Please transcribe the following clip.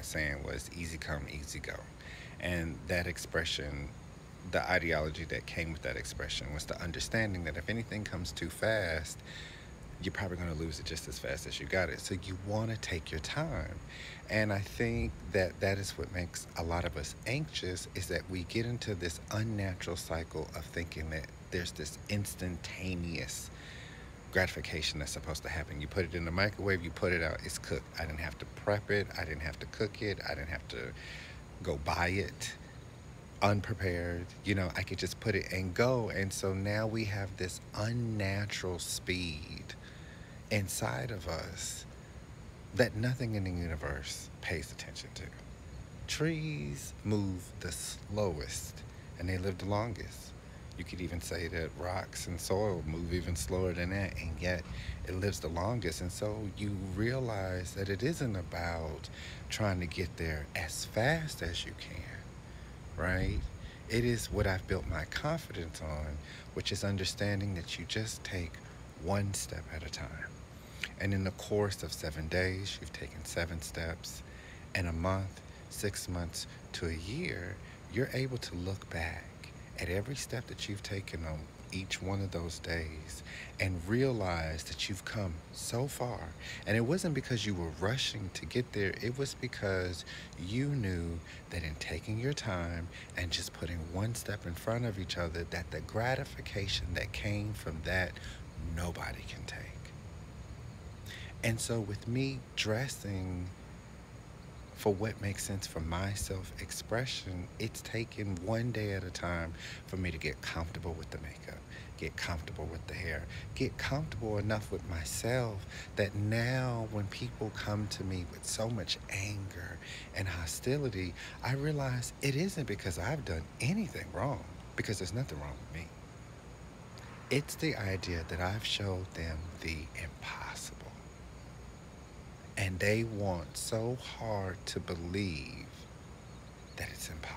saying was easy come, easy go. And that expression, the ideology that came with that expression was the understanding that if anything comes too fast, you're probably going to lose it just as fast as you got it. So you want to take your time. And I think that that is what makes a lot of us anxious, is that we get into this unnatural cycle of thinking that there's this instantaneous gratification that's supposed to happen. You put it in the microwave, you put it out, it's cooked. I didn't have to prep it, I didn't have to cook it, I didn't have to go buy it unprepared. I could just put it and go. And so now we have this unnatural speed inside of us that nothing in the universe pays attention to. Trees move the slowest and they live the longest. You could even say that rocks and soil move even slower than that, and yet it lives the longest. And so you realize that it isn't about trying to get there as fast as you can, right? It is what I've built my confidence on, which is understanding that you just take one step at a time. And in the course of 7 days, you've taken 7 steps. In a month, 6 months to a year, you're able to look back at every step that you've taken on each one of those days and realize that you've come so far. And it wasn't because you were rushing to get there, it was because you knew that in taking your time and just putting one step in front of each other, that the gratification that came from that, nobody can take. And so with me dressing for what makes sense for my self expression, it's taken one day at a time for me to get comfortable with the makeup, get comfortable with the hair, get comfortable enough with myself that now when people come to me with so much anger and hostility, I realize it isn't because I've done anything wrong, because there's nothing wrong with me. It's the idea that I've showed them the impossible. And they want so hard to believe that it's impossible.